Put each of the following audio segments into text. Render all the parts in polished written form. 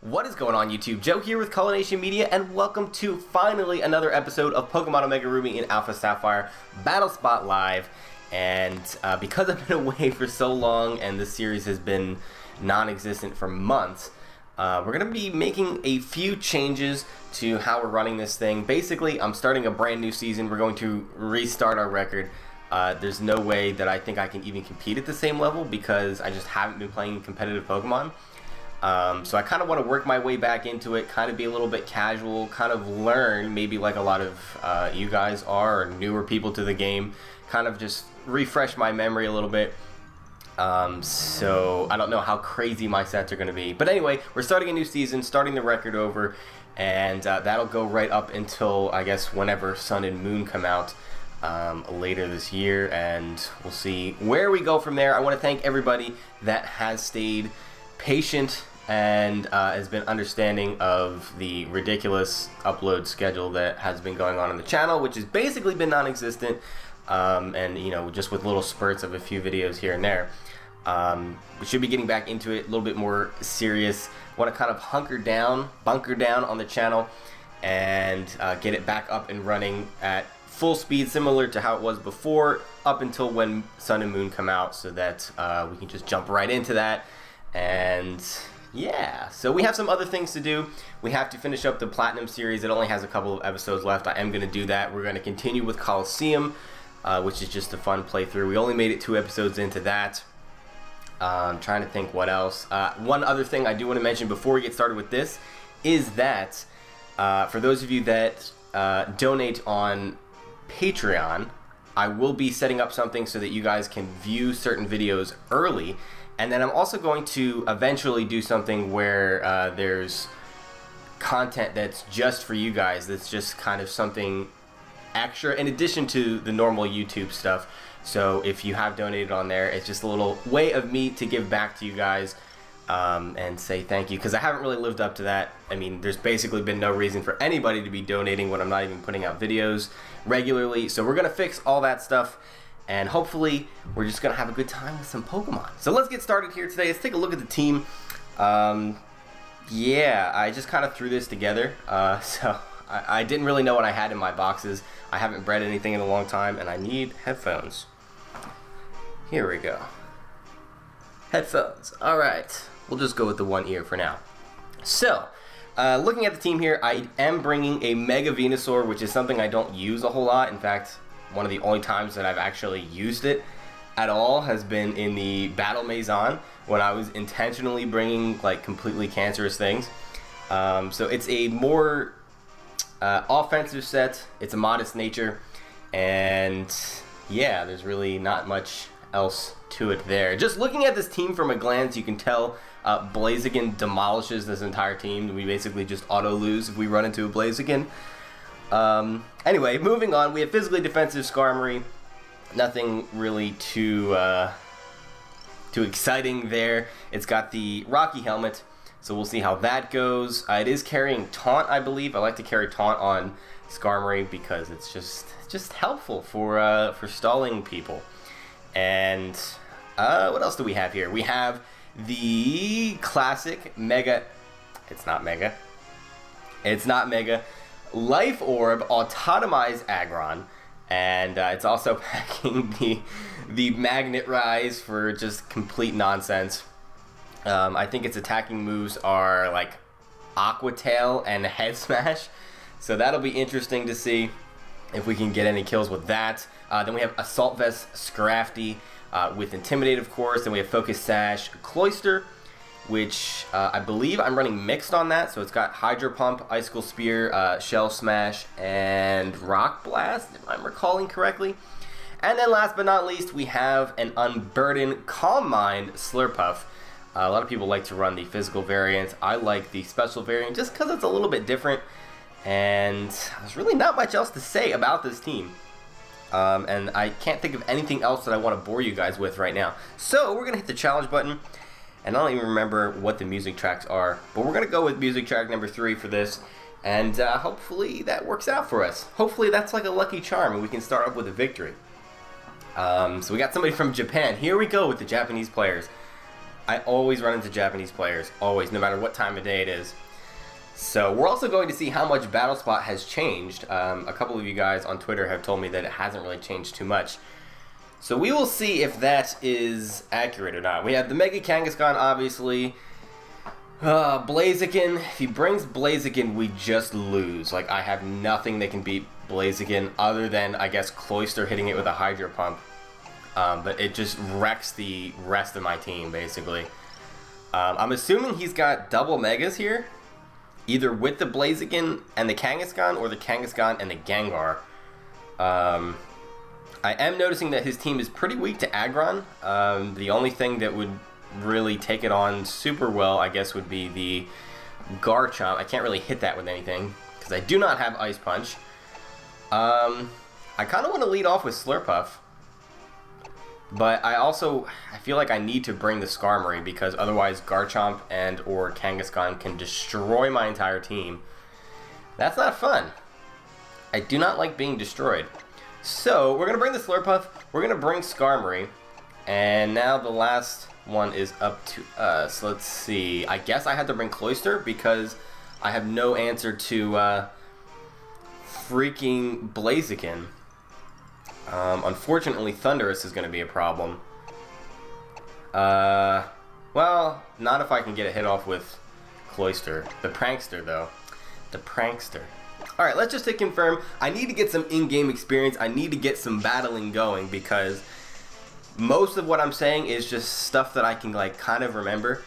What is going on, YouTube? Joe here with Culination Media, and welcome to finally another episode of Pokemon Omega Ruby and Alpha Sapphire Battle Spot Live. And because I've been away for so long and this series has been non-existent for months, we're going to be making a few changes to how we're running this thing. Basically, I'm starting a brand new season. We're going to restart our record. There's no way that I think I can even compete at the same level because I just haven't been playing competitive Pokemon. So I kind of want to work my way back into it, kind of be a little bit casual, kind of learn, maybe like a lot of you guys are, or newer people to the game, kind of just refresh my memory a little bit. So I don't know how crazy my sets are going to be. But anyway, we're starting a new season, starting the record over, and that'll go right up until, I guess, whenever Sun and Moon come out later this year, and we'll see where we go from there. I want to thank everybody that has stayed patient and has been understanding of the ridiculous upload schedule that has been going on the channel, which has basically been non-existent, and you know, just with little spurts of a few videos here and there. We should be getting back into it a little bit more serious. Want to kind of bunker down on the channel and get it back up and running at full speed, similar to how it was before, up until when Sun and Moon come out, so that we can just jump right into that. And yeah, so we have some other things to do. We have to finish up the Platinum series. It only has a couple of episodes left. I am going to do that. We're going to continue with Coliseum, which is just a fun playthrough. We only made it 2 episodes into that. I'm trying to think what else. One other thing I do want to mention before we get started with this is that for those of you that donate on Patreon, I will be setting up something so that you guys can view certain videos early. And then I'm also going to eventually do something where there's content that's just for you guys, that's just kind of something extra in addition to the normal YouTube stuff. So if you have donated on there, it's just a little way of me to give back to you guys and say thank you, because I haven't really lived up to that. I mean, there's basically been no reason for anybody to be donating when I'm not even putting out videos regularly. So we're going to fix all that stuff. And hopefully, we're just going to have a good time with some Pokemon. So let's get started here today. Let's take a look at the team. Yeah, I just kind of threw this together. So I didn't really know what I had in my boxes. I haven't bred anything in a long time, and I need headphones. Here we go. Headphones. All right. We'll just go with the one ear for now. So, looking at the team here, I am bringing a Mega Venusaur, which is something I don't use a whole lot. In fact, one of the only times that I've actually used it at all has been in the Battle Maison, when I was intentionally bringing like completely cancerous things. So it's a more offensive set. It's a modest nature, and yeah, there's really not much else to it there. Just looking at this team from a glance, you can tell Blaziken demolishes this entire team. We basically just auto lose if we run into a Blaziken. Anyway, moving on, we have physically defensive Skarmory. Nothing really too exciting there. It's got the Rocky Helmet, so we'll see how that goes. It is carrying Taunt, I believe. I like to carry Taunt on Skarmory because it's just helpful for stalling people. And what else do we have here? We have the classic Mega. It's not Mega. Life Orb Autotomized Aggron, and it's also packing the Magnet Rise for just complete nonsense. I think its attacking moves are like Aqua Tail and Head Smash, so that'll be interesting to see if we can get any kills with that. Then we have Assault Vest Scrafty with Intimidate, of course. Then we have Focus Sash Cloyster, which I believe I'm running mixed on that. So it's got Hydro Pump, Icicle Spear, Shell Smash, and Rock Blast, if I'm recalling correctly. And then last but not least, we have an Unburden Calm Mind Slurpuff. A lot of people like to run the physical variant. I like the special variant just because it's a little bit different. And there's really not much else to say about this team. And I can't think of anything else that I want to bore you guys with right now. So we're going to hit the challenge button. And I don't even remember what the music tracks are, but we're going to go with music track number 3 for this, and hopefully that works out for us. Hopefully that's like a lucky charm and we can start off with a victory. So we got somebody from Japan. Here we go with the Japanese players. I always run into Japanese players, always, no matter what time of day it is. So we're also going to see how much Battle Spot has changed. A couple of you guys on Twitter have told me that it hasn't really changed too much. So we will see if that is accurate or not. We have the Mega Kangaskhan, obviously. Blaziken. If he brings Blaziken, we just lose. Like, I have nothing that can beat Blaziken other than, I guess, Cloyster hitting it with a Hydro Pump. But it just wrecks the rest of my team, basically. I'm assuming he's got double Megas here. Either with the Blaziken and the Kangaskhan, or the Kangaskhan and the Gengar. I am noticing that his team is pretty weak to Aggron. The only thing that would really take it on super well, I guess, would be the Garchomp. I can't really hit that with anything, because I do not have Ice Punch. I kind of want to lead off with Slurpuff. But I feel like I need to bring the Skarmory, because otherwise Garchomp and or Kangaskhan can destroy my entire team. That's not fun. I do not like being destroyed. So, we're going to bring the Slurpuff, we're going to bring Skarmory, and now the last one is up to us. Let's see. I guess I had to bring Cloyster, because I have no answer to freaking Blaziken. Unfortunately, Thundurus is going to be a problem. Well, not if I can get a hit off with Cloyster. The Prankster, though. The Prankster. Alright, let's just to confirm, I need to get some in-game experience. I need to get some battling going, because most of what I'm saying is just stuff that I can, like, kind of remember.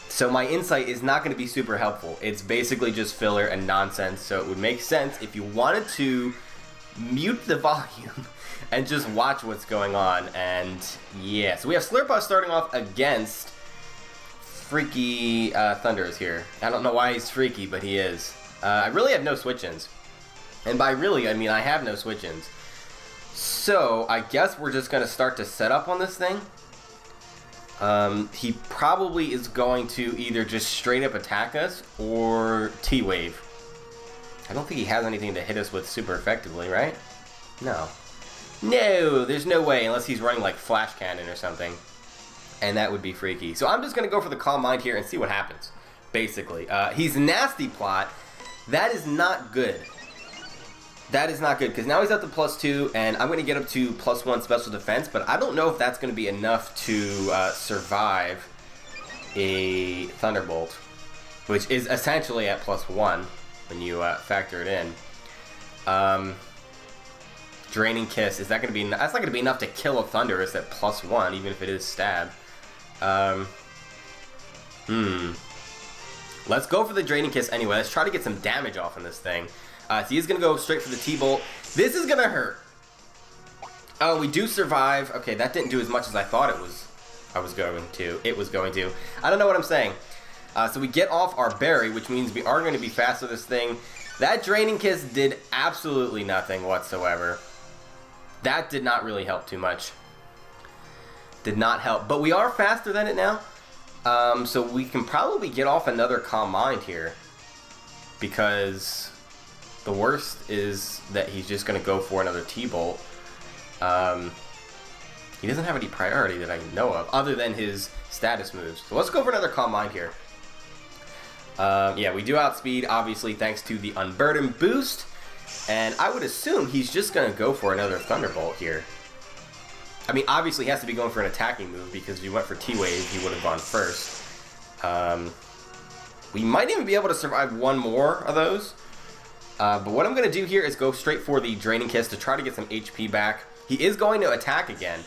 So my insight is not going to be super helpful. It's basically just filler and nonsense, so it would make sense if you wanted to mute the volume and just watch what's going on. And yeah, so we have Slurpuff starting off against freaky Thundurus here. I don't know why he's freaky, but he is. I really have no switch-ins. And by really, I mean I have no switch-ins. So I guess we're just going to start to set up on this thing. He probably is going to either just straight up attack us or T-Wave. I don't think he has anything to hit us with super effectively, right? No. No, there's no way, unless he's running like Flash Cannon or something. And that would be freaky. So I'm just going to go for the Calm Mind here and see what happens, basically. He's Nasty Plot. That is not good. That is not good, because now he's up to +2, and I'm going to get up to +1 special defense, but I don't know if that's going to be enough to survive a Thunderbolt, which is essentially at +1 when you factor it in. Draining Kiss, is that going to be? That's not going to be enough to kill a Thundurus at +1, even if it is stab. Let's go for the Draining Kiss anyway. Let's try to get some damage off on this thing. So he's going to go straight for the T-Bolt. This is going to hurt. Oh, we do survive. Okay, that didn't do as much as I thought it was going to. I don't know what I'm saying. So we get off our Berry, which means we are going to be fast with this thing. That Draining Kiss did absolutely nothing whatsoever. That did not really help too much. Did not help. But we are faster than it now. So we can probably get off another Calm Mind here. Because the worst is that he's just going to go for another T-Bolt. He doesn't have any priority that I know of, other than his status moves. So let's go for another Calm Mind here. Yeah, we do outspeed, obviously, thanks to the Unburden boost. And I would assume he's just going to go for another Thunderbolt here. I mean, obviously he has to be going for an attacking move, because if he went for T-Wave, he would have gone first. We might even be able to survive one more of those. But what I'm going to do here is go straight for the Draining Kiss to try to get some HP back. He is going to attack again.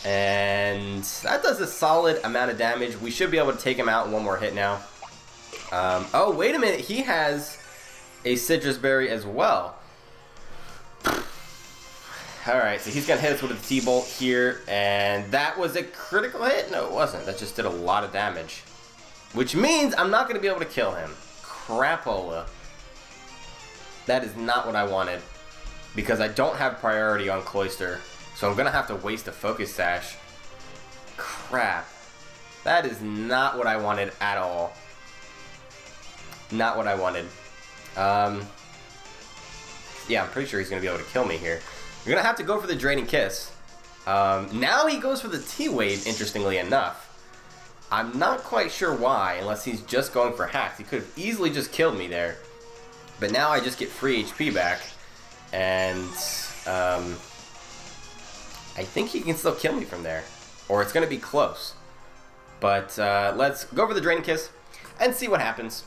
And that does a solid amount of damage. We should be able to take him out in one more hit now. Oh, wait a minute. He has a Citrus Berry as well. Alright, so he's going to hit us with a T-Bolt here. And that was a critical hit? No, it wasn't. That just did a lot of damage. Which means I'm not going to be able to kill him. Crapola. That is not what I wanted, because I don't have priority on Cloyster, so I'm going to have to waste a Focus Sash. Crap. That is not what I wanted at all. Not what I wanted. Yeah, I'm pretty sure he's going to be able to kill me here. You're going to have to go for the Draining Kiss. Now he goes for the T-Wave, interestingly enough. I'm not quite sure why, unless he's just going for hacks. He could have easily just killed me there. But now I just get free HP back. And, I think he can still kill me from there. Or it's going to be close. But, let's go for the Drain Kiss and see what happens.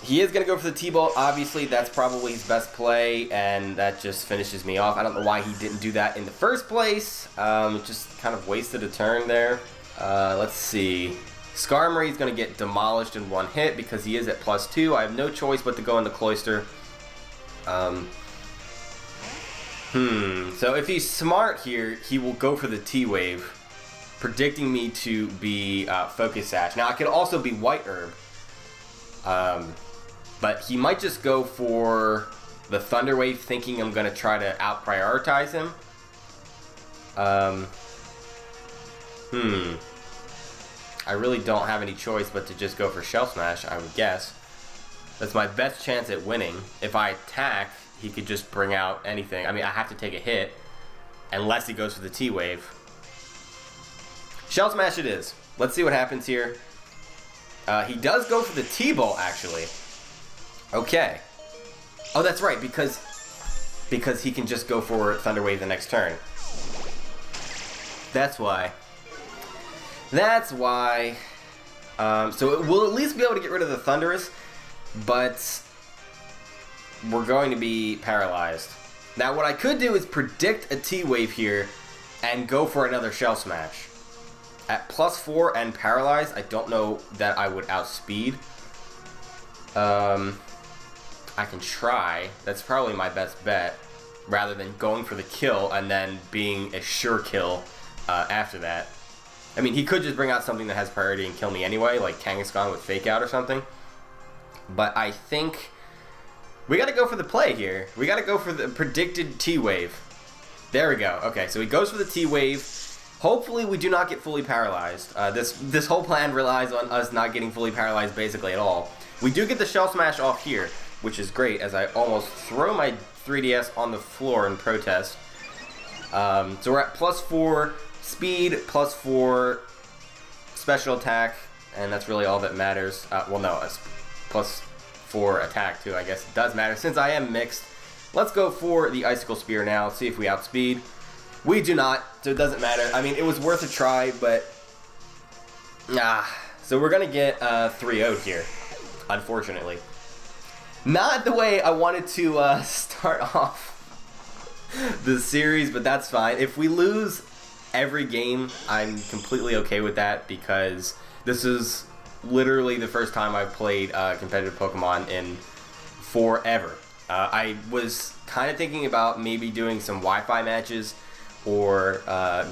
He is going to go for the T-Bolt. Obviously, that's probably his best play, and that just finishes me off. I don't know why he didn't do that in the first place. Just kind of wasted a turn there. Let's see. Skarmory is going to get demolished in one hit because he is at +2. I have no choice but to go into Cloyster. So if he's smart here, he will go for the T-Wave, predicting me to be Focus Sash. Now, I could also be White Herb. But he might just go for the Thunder Wave, thinking I'm going to try to out-prioritize him. I really don't have any choice but to just go for Shell Smash, I would guess. That's my best chance at winning. If I attack, he could just bring out anything. I mean, I have to take a hit, unless he goes for the T-Wave. Shell Smash it is. Let's see what happens here. He does go for the T-Bolt, actually. Okay. Oh, that's right, because he can just go for Thunder Wave the next turn. That's why. That's why. So we'll at least be able to get rid of the Thundurus, but we're going to be paralyzed. Now, what I could do is predict a T-Wave here and go for another Shell Smash. At +4 and paralyzed, I don't know that I would outspeed. I can try. That's probably my best bet, rather than going for the kill and then being a sure kill after that. I mean, he could just bring out something that has priority and kill me anyway, like Kangaskhan with Fake Out or something. But I think we got to go for the play here. We got to go for the predicted T-Wave. There we go. Okay, so he goes for the T-Wave. Hopefully we do not get fully paralyzed. This whole plan relies on us not getting fully paralyzed basically at all. We do get the Shell Smash off here, which is great, as I almost throw my 3DS on the floor in protest. So we're at +4 speed, +4 special attack, and that's really all that matters. Well, no, it's +4 attack too, I guess it does matter since I am mixed. Let's go for the Icicle Spear now, see if we outspeed. We do not, so it doesn't matter. I mean, it was worth a try, but so we're gonna get 3-0'd here, unfortunately. Not the way I wanted to start off the series, but that's fine. If we lose every game, I'm completely okay with that, because this is literally the first time I've played competitive Pokemon in forever. I was kind of thinking about maybe doing some Wi-Fi matches or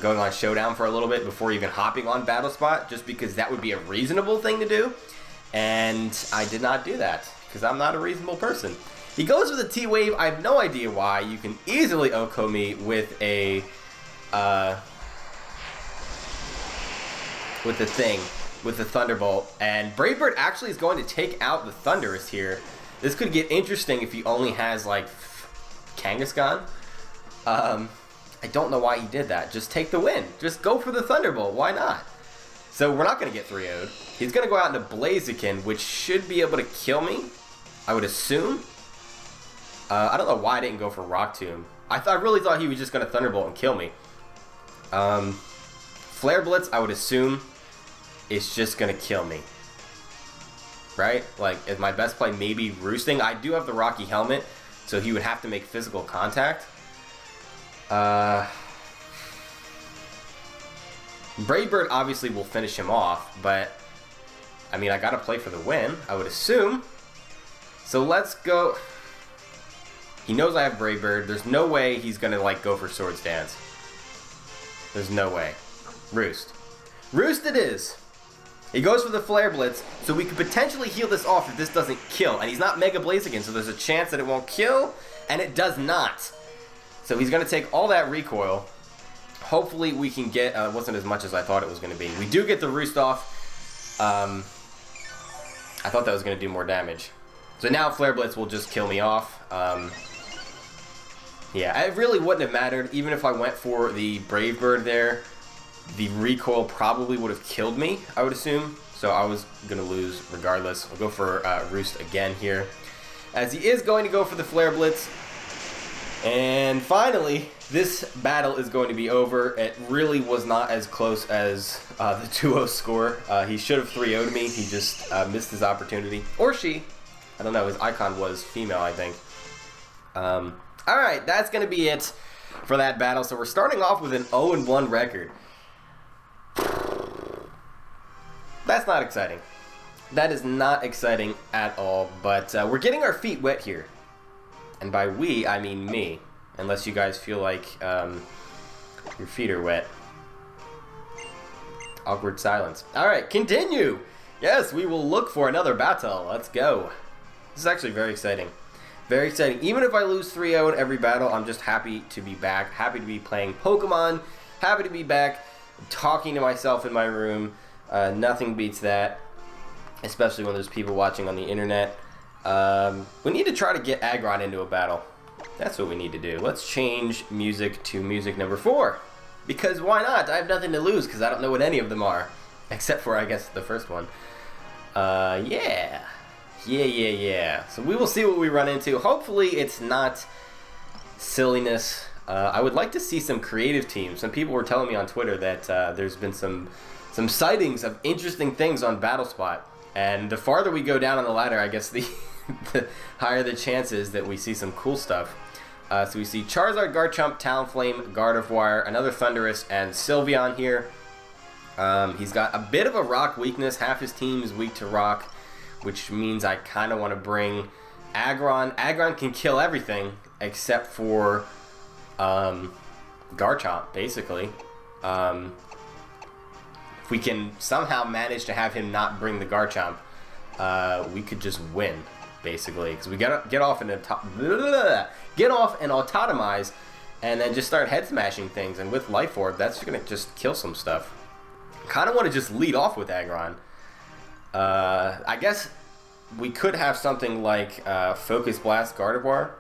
going on Showdown for a little bit before even hopping on Battle Spot, just because that would be a reasonable thing to do. And I did not do that, because I'm not a reasonable person. He goes with a T-Wave. I have no idea why. You can easily OHKO me with a with the Thunderbolt. And Brave Bird actually is going to take out the Thundurus here. This could get interesting if he only has, like, Kangaskhan. I don't know why he did that. Just take the win. Just go for the Thunderbolt. Why not? So we're not going to get 3-0'd. He's going to go out into Blaziken, which should be able to kill me, I would assume. I don't know why I didn't go for Rock Tomb. I really thought he was just going to Thunderbolt and kill me. Flare Blitz, I would assume, is just going to kill me. Right? Like, is my best play maybe Roosting? I do have the Rocky Helmet, so he would have to make physical contact. Brave Bird obviously will finish him off, but I mean, I gotta play for the win, I would assume. So let's go. He knows I have Brave Bird. There's no way he's gonna, like, go for Swords Dance. There's no way. Roost. Roost it is. He goes for the Flare Blitz, so we could potentially heal this off if this doesn't kill. And he's not Mega Blaziken, so there's a chance that it won't kill, and it does not. So he's going to take all that recoil. Hopefully we can get, it wasn't as much as I thought it was going to be. We do get the Roost off. I thought that was going to do more damage. So now Flare Blitz will just kill me off. Yeah, it really wouldn't have mattered. Even if I went for the Brave Bird there, the recoil probably would have killed me, I would assume. So I was going to lose regardless. I'll go for Roost again here, as he is going to go for the Flare Blitz. And finally, this battle is going to be over. It really was not as close as the 2-0 score. He should have 3-0'd me. He just missed his opportunity. Or she. I don't know. His icon was female, I think. Alright, that's going to be it for that battle. So we're starting off with an 0-1 record. That's not exciting. That is not exciting at all. But we're getting our feet wet here. And by we, I mean me. Unless you guys feel like your feet are wet. Awkward silence. Alright, continue! Yes, we will look for another battle. Let's go. This is actually very exciting. Very exciting. Even if I lose 3-0 in every battle, I'm just happy to be back. Happy to be playing Pokemon. Happy to be back talking to myself in my room. Nothing beats that. Especially when there's people watching on the internet. We need to try to get Aggron into a battle. That's what we need to do. Let's change music to music number 4. Because why not? I have nothing to lose because I don't know what any of them are. Except for, I guess, the first one. Yeah. Yeah. So we will see what we run into. Hopefully it's not silliness. I would like to see some creative teams. Some people were telling me on Twitter that there's been some sightings of interesting things on BattleSpot. And the farther we go down on the ladder, I guess the higher the chances that we see some cool stuff. So we see Charizard, Garchomp, Talonflame, Gardevoir, another Thundurus, and Sylveon here. He's got a bit of a rock weakness. Half his team is weak to rock, which means I kind of want to bring Aggron. Aggron can kill everything except for Garchomp, basically. If we can somehow manage to have him not bring the Garchomp, we could just win, basically. Because we gotta get off and autotomize, and then just start head smashing things. And with Life Orb, that's gonna just kill some stuff. Kind of want to just lead off with Aggron. I guess we could have something like Focus Blast Gardevoir.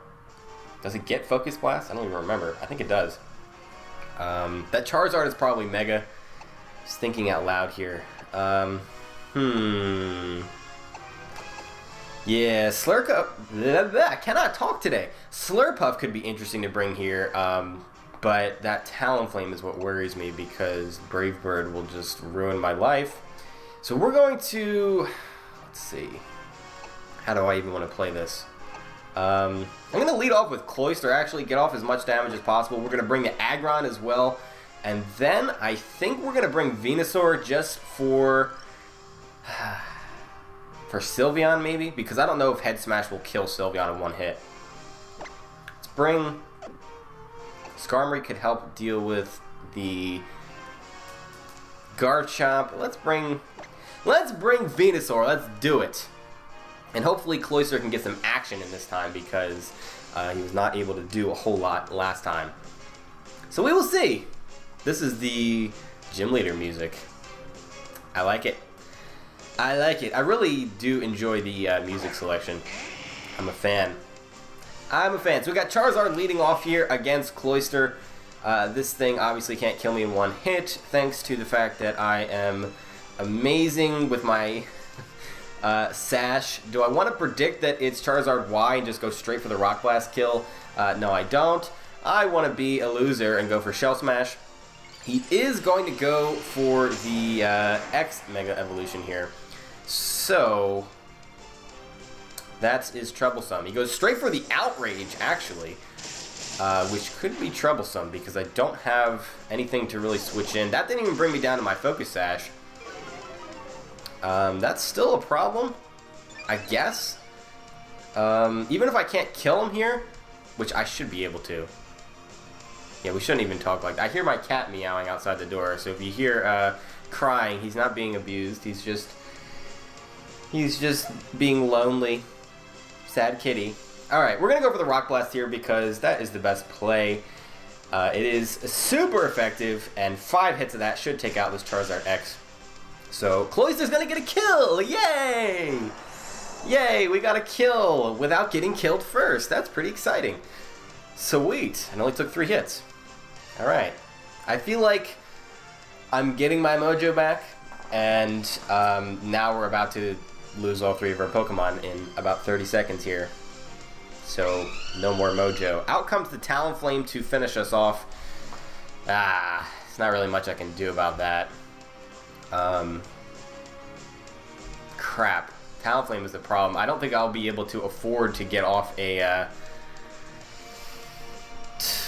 Does it get Focus Blast? I don't even remember. I think it does. That Charizard is probably Mega. Just thinking out loud here. Yeah, Slurpuff. I cannot talk today. Slurpuff could be interesting to bring here. But that Talonflame is what worries me because Brave Bird will just ruin my life. So we're going to... Let's see. How do I even want to play this? I'm going to lead off with Cloyster, actually. Get off as much damage as possible. We're going to bring the Aggron as well. And then I think we're going to bring Venusaur just for... for Sylveon, maybe? Because I don't know if Head Smash will kill Sylveon in one hit. Let's bring... Skarmory could help deal with the Garchomp. Let's bring Venusaur. Let's do it. And hopefully Cloyster can get some action in this time because he was not able to do a whole lot last time. So we will see. This is the gym leader music. I like it. I like it. I really do enjoy the music selection. I'm a fan. I'm a fan. So we got Charizard leading off here against Cloyster. This thing obviously can't kill me in one hit, thanks to the fact that I am amazing with my Sash. Do I want to predict that it's Charizard Y and just go straight for the Rock Blast kill? No, I don't. I want to be a loser and go for Shell Smash. He is going to go for the X Mega Evolution here. So... that is troublesome. He goes straight for the Outrage, actually, which could be troublesome because I don't have anything to really switch in. That didn't even bring me down to my Focus Sash. That's still a problem, I guess. Even if I can't kill him here, which I should be able to. Yeah, we shouldn't even talk like that. I hear my cat meowing outside the door, so if you hear crying, he's not being abused. He's just being lonely. Sad kitty. Alright, we're going to go for the Rock Blast here because that is the best play. It is super effective, and 5 hits of that should take out this Charizard X. So, Cloyster's going to get a kill! Yay! Yay, we got a kill without getting killed first. That's pretty exciting. Sweet. It only took 3 hits. Alright. I feel like I'm getting my mojo back, and now we're about to lose all 3 of our Pokemon in about 30 seconds here. So, no more mojo. Out comes the Talonflame to finish us off. It's not really much I can do about that. Crap. Talonflame is the problem. I don't think I'll be able to afford to get off an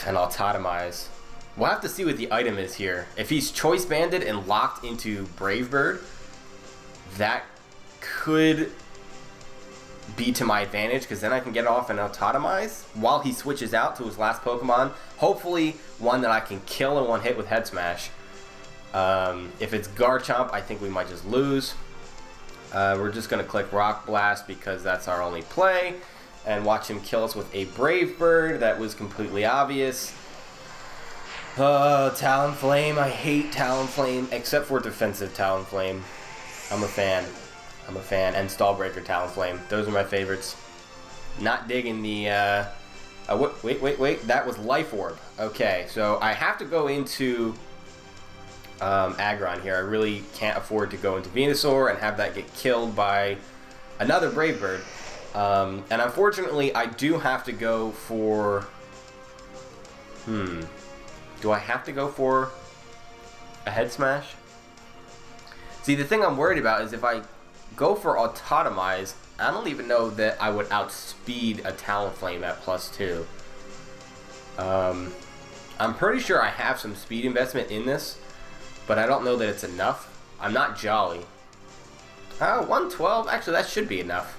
Autotomize. We'll have to see what the item is here. If he's Choice Banded and locked into Brave Bird, that could be to my advantage, because then I can get off an Autotomize while he switches out to his last Pokemon. Hopefully one that I can kill in one hit with Head Smash. If it's Garchomp, I think we might just lose. We're just going to click Rock Blast because that's our only play, and watch him kill us with a Brave Bird. That was completely obvious. Talonflame. I hate Talonflame, except for defensive Talonflame. I'm a fan. I'm a fan. And Stallbreaker Talonflame. Those are my favorites. Not digging the, wait. That was Life Orb. Okay, so I have to go into Aggron here. I really can't afford to go into Venusaur and have that get killed by another Brave Bird. And unfortunately, I do have to go for... Do I have to go for a Head Smash? See, the thing I'm worried about is if I go for Autotomize, I don't even know that I would outspeed a Talonflame at +2. I'm pretty sure I have some speed investment in this, but I don't know that it's enough. I'm not Jolly. 112? Actually, that should be enough.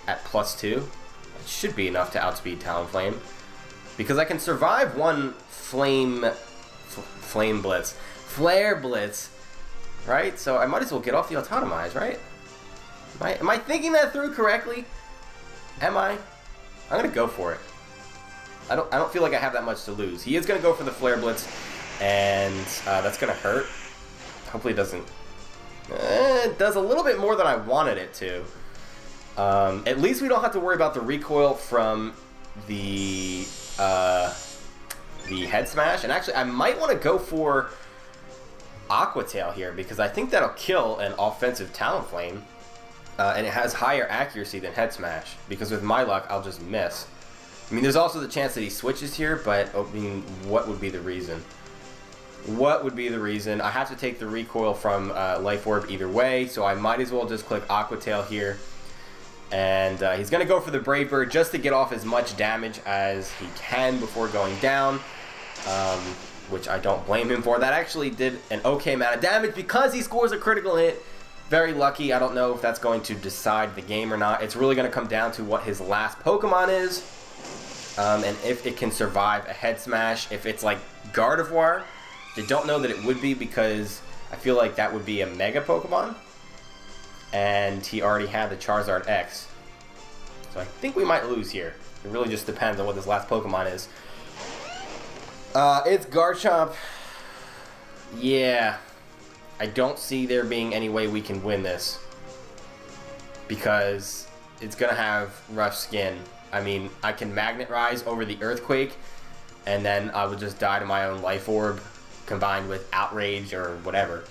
At +2. It should be enough to outspeed Talonflame. Because I can survive one Flare Blitz, right? So I might as well get off the Autotomize, right? Am I thinking that through correctly? Am I? I'm gonna go for it. I don't feel like I have that much to lose. He is gonna go for the Flare Blitz, and that's gonna hurt. Hopefully it doesn't. It does a little bit more than I wanted it to. At least we don't have to worry about the recoil from the Head Smash. And actually, I might want to go for Aqua Tail here, because I think that'll kill an offensive Talonflame. And it has higher accuracy than Head Smash, because with my luck, I'll just miss. I mean, there's also the chance that he switches here, but I mean, what would be the reason? What would be the reason? I have to take the recoil from Life Orb either way, so I might as well just click Aqua Tail here. And he's going to go for the Brave Bird just to get off as much damage as he can before going down, which I don't blame him for. That actually did an okay amount of damage because he scores a critical hit. Very lucky. I don't know if that's going to decide the game or not. It's really going to come down to what his last Pokemon is, and if it can survive a Head Smash. If it's like Gardevoir, I don't know that it would be, because I feel like that would be a Mega Pokemon, and he already had the Charizard X. So I think we might lose here. It really just depends on what this last Pokemon is. It's Garchomp. Yeah. I don't see there being any way we can win this, because it's going to have rough skin. I mean, I can Magnet Rise over the Earthquake, and then I would just die to my own Life Orb, combined with Outrage or whatever.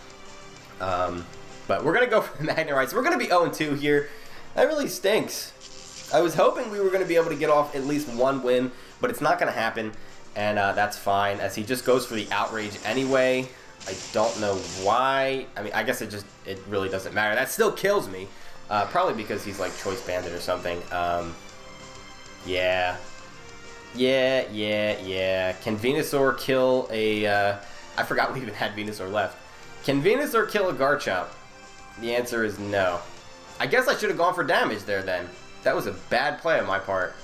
But we're going to go for the Magnet Rise. We're going to be 0-2 here. That really stinks. I was hoping we were going to be able to get off at least one win, but it's not going to happen, and that's fine, as he just goes for the Outrage anyway. I don't know why. I mean, I guess it really doesn't matter. That still kills me. Probably because he's like Choice Banded or something. Yeah. Can Venusaur kill a... I forgot we even had Venusaur left. Can Venusaur kill a Garchomp? The answer is no. I guess I should have gone for damage there then. That was a bad play on my part.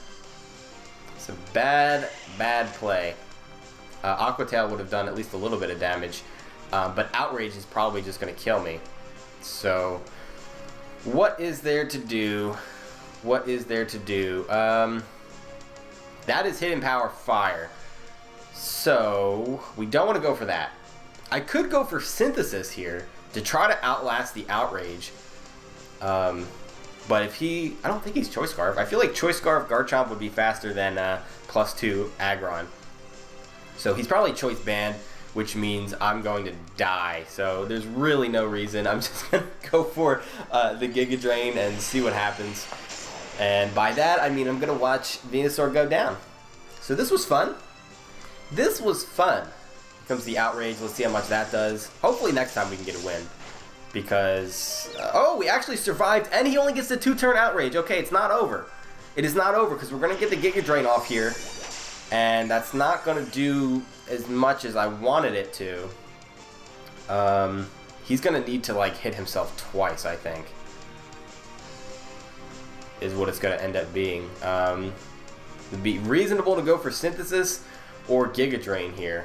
It's a bad play. Aqua Tail would have done at least a little bit of damage. But Outrage is probably just going to kill me. So, what is there to do? What is there to do? That is Hidden Power Fire. So, we don't want to go for that. I could go for Synthesis here to try to outlast the Outrage. But if he... I don't think he's Choice Scarf. I feel like Choice Scarf Garchomp would be faster than +2 Aggron. So he's probably Choice Band, which means I'm going to die. So there's really no reason. I'm just going to go for the Giga Drain and see what happens. And by that, I mean I'm going to watch Venusaur go down. So this was fun. This was fun. Here comes the Outrage. Let's see how much that does. Hopefully next time we can get a win. Because... oh, we actually survived. And he only gets the 2-turn Outrage. Okay, it's not over. It is not over because we're going to get the Giga Drain off here. And that's not going to do as much as I wanted it to. He's going to need to, like, hit himself twice, I think. Is what it's going to end up being. It'd be reasonable to go for Synthesis or Giga Drain here.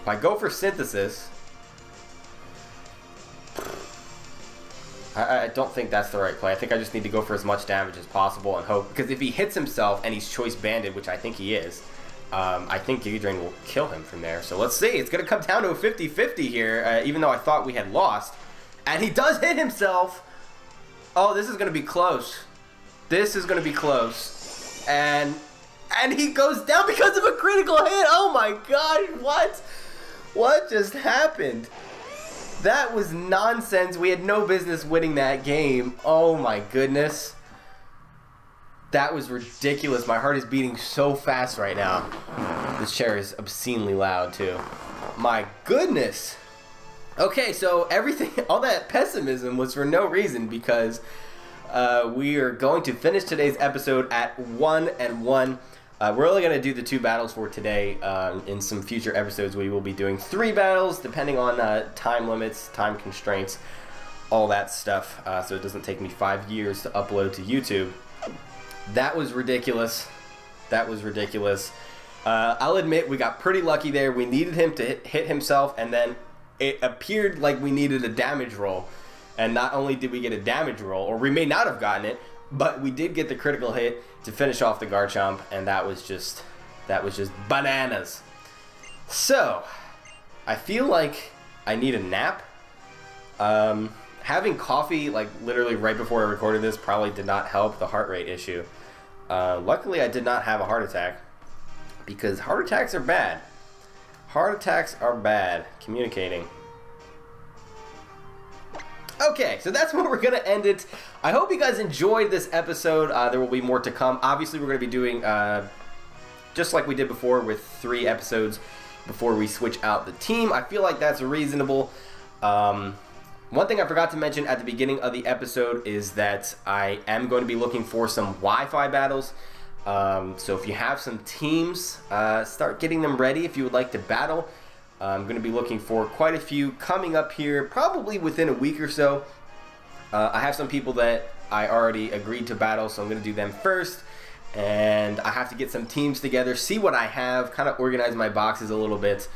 If I go for Synthesis... I don't think that's the right play. I think I just need to go for as much damage as possible and hope. Because if he hits himself and he's Choice Banded, which I think he is, I think Giga Drain will kill him from there. So let's see. It's going to come down to a 50-50 here, even though I thought we had lost. And he does hit himself. Oh, this is going to be close. This is going to be close. And he goes down because of a critical hit. Oh my god, what? What just happened? That was nonsense. We had no business winning that game. Oh my goodness. That was ridiculous. My heart is beating so fast right now. This chair is obscenely loud too. My goodness. Okay, so everything, all that pessimism was for no reason because we are going to finish today's episode at 1-1. We're only going to do the 2 battles for today. In some future episodes, we will be doing 3 battles, depending on time limits, time constraints, all that stuff. So it doesn't take me 5 years to upload to YouTube. That was ridiculous. That was ridiculous. I'll admit, we got pretty lucky there. We needed him to hit himself, and then it appeared like we needed a damage roll. And not only did we get a damage roll, or we may not have gotten it, but we did get the critical hit to finish off the Garchomp, and that was just bananas. So, I feel like I need a nap. Having coffee, like, literally right before I recorded this probably did not help the heart rate issue. Luckily, I did not have a heart attack, because heart attacks are bad. Heart attacks are bad. Communicating. Okay, so that's where we're going to end it. I hope you guys enjoyed this episode. There will be more to come. Obviously, we're going to be doing, just like we did before, with 3 episodes before we switch out the team. I feel like that's reasonable. One thing I forgot to mention at the beginning of the episode is that I am going to be looking for some Wi-Fi battles. So if you have some teams, start getting them ready if you would like to battle. I'm going to be looking for quite a few coming up here, probably within a week or so. I have some people that I already agreed to battle, so I'm going to do them first. And I have to get some teams together, see what I have, kind of organize my boxes a little bit,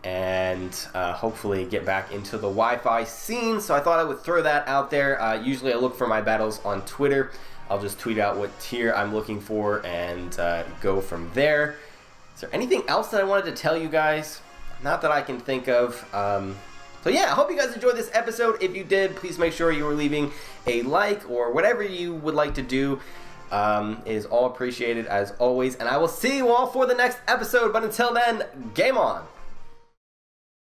and hopefully get back into the Wi-Fi scene. So I thought I would throw that out there. Usually I look for my battles on Twitter. I'll just tweet out what tier I'm looking for and go from there. Is there anything else that I wanted to tell you guys? Not that I can think of. So yeah, I hope you guys enjoyed this episode. If you did, please make sure you are leaving a like or whatever you would like to do. Is all appreciated as always. And I will see you all for the next episode. But until then, game on.